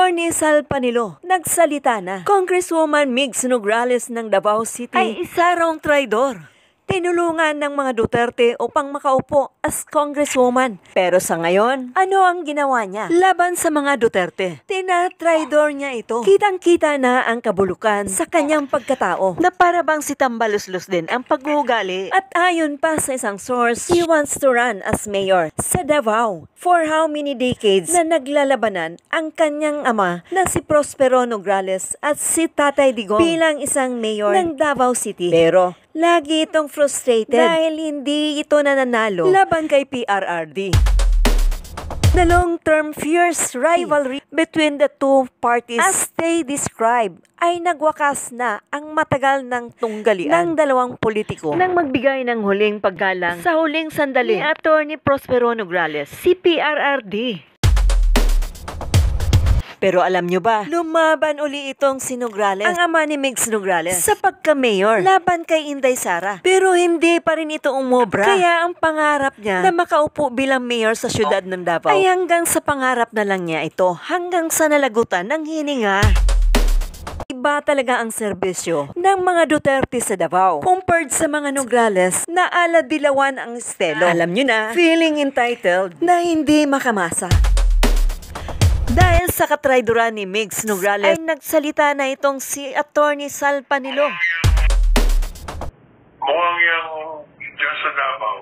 Attorney Sal Panilo, nagsalita na. Congresswoman Migs Nograles ng Davao City ay isa raw traidor. Tinulungan ng mga Duterte upang makaupo as congresswoman. Pero sa ngayon, ano ang ginawa niya laban sa mga Duterte? Tinatraidor niya ito. Kitang-kita na ang kabulukan sa kanyang pagkatao na para bang si Tambaluslos din ang pag-uugali. At ayon pa sa isang source, he wants to run as mayor sa Davao. For how many decades na naglalabanan ang kanyang ama na si Prospero Nograles at si Tatay Digong bilang isang mayor ng Davao City. Pero lagi itong frustrated dahil hindi ito nananalo laban kay PRRD. The long-term fierce rivalry between the two parties as they describe ay nagwakas na ang matagal ng tunggalian ng dalawang politiko nang magbigay ng huling paggalang sa huling sandali ni Attorney Prospero Nograles, si PRRD. Pero alam nyo ba, lumaban uli itong si Nograles, ang ama ni Migs Nograles, sa pagka-mayor laban kay Inday Sara. Pero hindi pa rin ito umobra. Kaya ang pangarap niya na makaupo bilang mayor sa syudad ng Davao ay hanggang sa pangarap na lang niya ito, hanggang sa nalagutan ng hininga. Iba talaga ang serbisyo ng mga Duterte sa Davao compared sa mga Nograles na ala-dilawan ang estelo. Alam nyo na, feeling entitled na hindi makamasa. Dahil sa katraidoran ni Migs Nograles ay nagsalita na itong si Attorney Sal Panilo. Mukhang yung dyan sa Davao,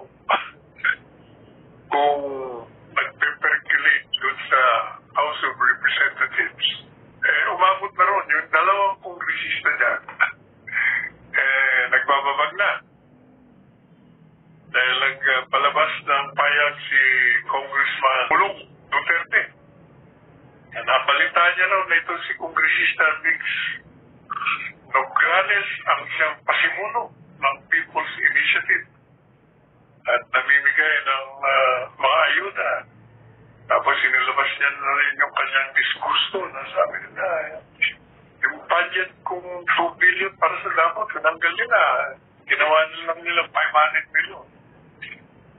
kung nagpe-percolate dun sa House of Representatives, umabot na ron yung dalawang kongresista dyan. Nagbababag na. Dahil nagpalabas ng payag si Congressman Pulong Duterte. Napalitan niya raw na ito si Kongresista Migs Nograles ang siyang pasimuno ng People's Initiative at namimigay ng mga ayuda. Tapos sinilabas niya na rin yung kanyang disgusto na sabi nila, yung budget kung 2 billion para sa Davao, tinanggal nila. Ginawa lang nila 500 million.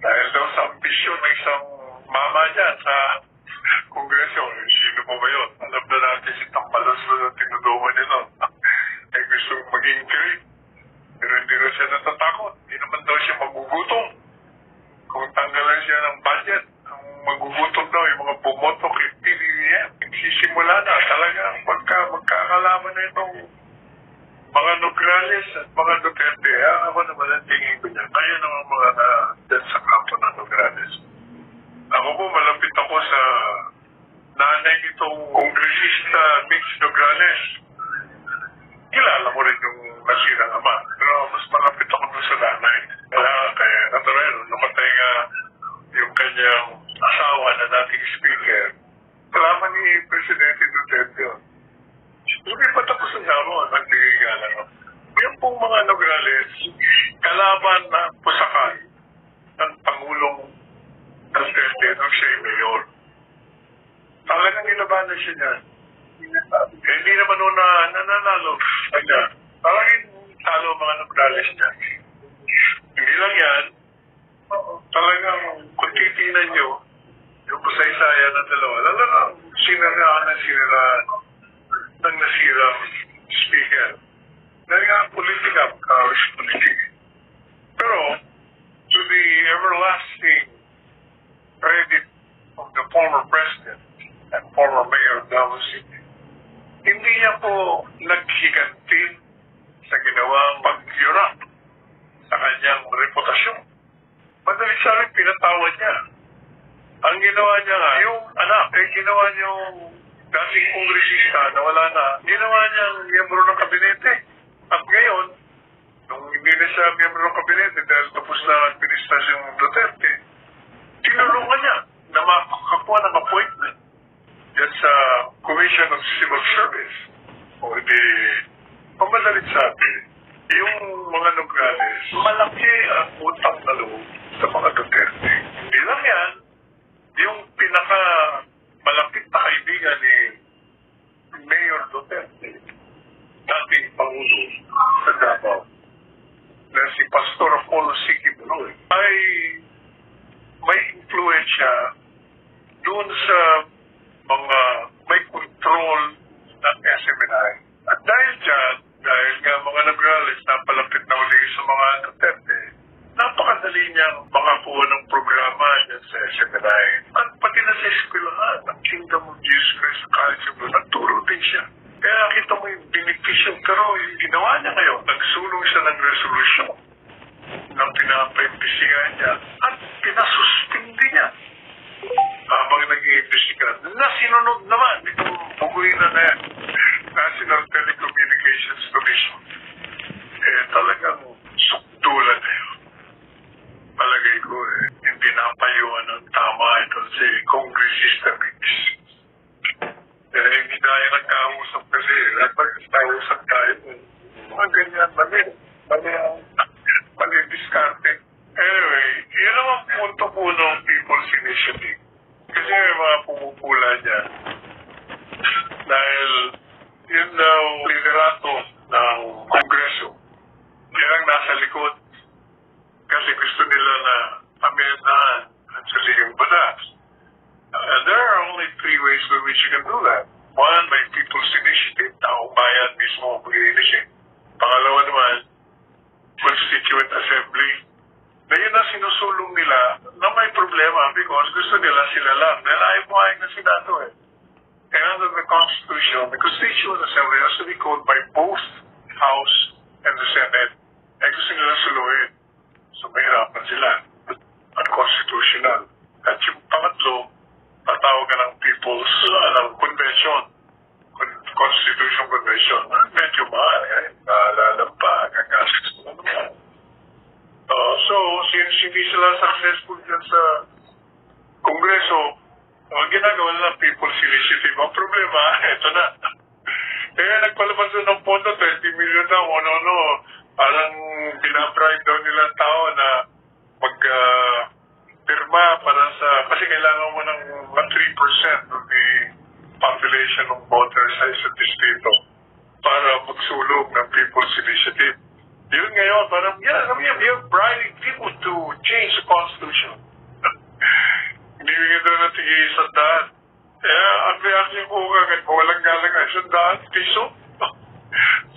Dahil daw sa ambisyon ng isang mama dyan sa Kongreso. Sino mo ba yun? Alam na natin si Tambaluslos na tinulungan niya nun. Gusto maging great. Pero hindi na siya natatakot. Hindi naman daw siya magugutom. Kung tanggalan siya ng budget, ang magugutom daw yung mga bumoto kay PBBM. Nagsisimula na talaga magkakalaman na itong mga Nograles at mga Duterte. Ako naman ang tingin ko niya. Kaya naman mga dyan sa kampo ng Nograles. Ako po, malapit ako sa nanay nitong Kongresista Migs Nograles. Kilala mo rin yung nasirang ama. Pero mas malapit ako doon sa nanay. Kaya natural, namatay nga yung kanyang asawa na dating speaker. Kalaman ni Presidente Duterte. Lumipat ako sa Davao at nagbigalan. Yung pong mga Nograles, kalaban na pusakay ng Pangulong Duterte nung siya yung mayor. Talagang nilabanan siya niyan. Hindi naman una nananalo. Talagang talo mga Nograles niya. Hindi lang yan. Talagang kung titinan nyo, yung kusay-saya ng dalawa, talagang sinaraan ng nasirang speaker. Dahil nga politika, politika. Pero, to the everlasting credit of the former president and former mayor of Davao City, hindi niya po naghiganti sa ginawang pag-yurap sa kanyang reputasyon. Madalit sa rin pinatawad niya. Ang ginawa niya nga, yung anak, ginawa niyong dating kongresista na wala na, ginawa niyang miyembro ng kabinete. At ngayon, nung hindi na siya miyembro ng kabinete dahil tapos na ang administrasyong Duterte, tinulungan niya na makakuha ng appointment yan sa Commission of Civil Service. O di, pamadalit sabi, yung mga Nograles, malaki ang utang na loob sa mga Duterte. Hindi lang yan, yung pinaka-malapit na kaibigan ni Mayor Duterte, dating Pangulo sa Davao, na si Pastor Apollo Sikip Noy, ay may influensya doon sa mga may control niyang makakuha ng programa dyan sa SMNI. At pati na sa eskwelahan, ang Kingdom of Jesus Christ College of Law, nagturo din siya. Kaya nakita mo yung benepisyo. Pero yung ginawa niya ngayon, nagsulong siya ng resolution ng pinapaimbestigahan niya at pinasuspindi niya habang nag-iimbestiga. Na sinunod naman itong buguin na yan, National Telecommunications Commission. Talagang sukdulan na yun. Palagay ko, hindi napayuan ng tama ito si Congressista Mix. Hindi tayo nagkausap kasi dapat nagkausap tayo. Mga ganyan, mali diskarte. Anyway, yun ang punto po ng People's Initiative. Kasi may mga pumupula dyan. Dahil yun daw liderato ng Kongreso. Yan ang nasa likod. Kasi gusto nila na amendahan at saligang batas. There are only three ways by which you can do that. One, by People's Initiative, taong bayan mismo ang mag-i-initiate. Pangalawa naman, Constituent Assembly. Na yun ang sinusulong nila na may problema because gusto nila sila lang. Dahil ayaw pumayag na Senado eh. And under the Constitution, the Constituent Assembly has to be called by both House and the Senate. Ay gusto nila suluhin. So mahirapan sila. Unconstitutional. At yung pangatlo, patawag ka ng People's Convention. Constitution Convention. Medyo mahal eh. Naalala pa, gagastos mo naman. So, since hindi sila successful dyan sa Kongreso, ang ginagawa nila People's Initiative. Ang problema, ito na. Kaya nagpalabas doon ng pondo, 20 million daw, ano, parang pinabribe daw nila tao na mag-pirma para sa, kasi kailangan mo ng 3% of the population ng voters sa isang distrito para magsulog ng People's Initiative. Yun ngayon, parang, you're bribing people to change the Constitution. Hindi bigyan daw na tig-100. Kaya ang reaction ko agad, walang galang na 100 piso.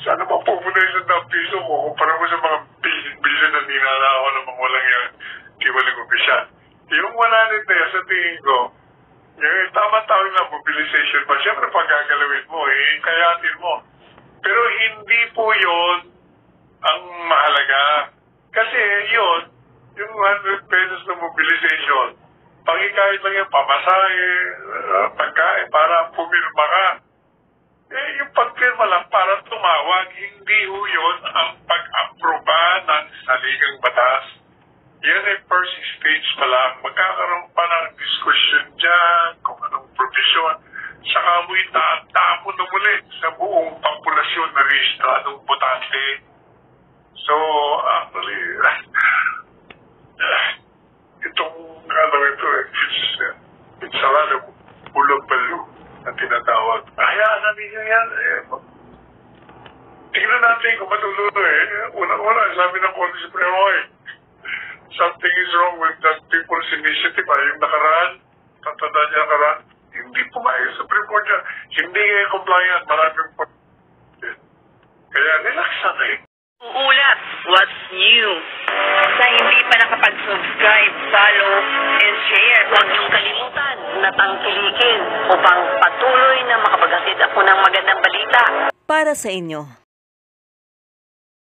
Sana mapupunta yung 100 piso ko kumpara mo sa mga bilyon na ninalawa ng mga walang yan, di walang umpisa. Yung 100 na yan, sa tingin ko, yung tama-tawag na mobilization pa, siyempre pag gagalawin mo, kayatin mo. Pero hindi po yun ang mahalaga. Kasi yun, yung 100 pesos na mobilization, pagkikahit lang yung pamasahe, pagkain, para pumirma ka. Yung pagpirma lang para tumawag, hindi ho yun ang pag-aproba ng saligang batas. Yan ay first stage pa lang. Magkakaroon pa ng discussion dyan, kung anong provision. Saka mo itatapon na muli sa buong populasyon na rehistradong botante. So, actually, itong it's a lot of ulog-balo na tinatawag. Hayaan namin yan. Tingnan natin kung matuluto Una-una, sabi ng Korte Supremo something is wrong with that People's Initiative. Yung nakaraan, tatanda niya nakaraan, hindi pumayag sa Supreme Court niya. Hindi compliant, maraming po. Kaya relax na Uulat, what's new? Sa hindi pa nakapag-subscribe, follow, and share, huwag niyong kalimutan na tangkilikin upang patuloy na makapaghatid ako ng magandang balita. Para sa inyo.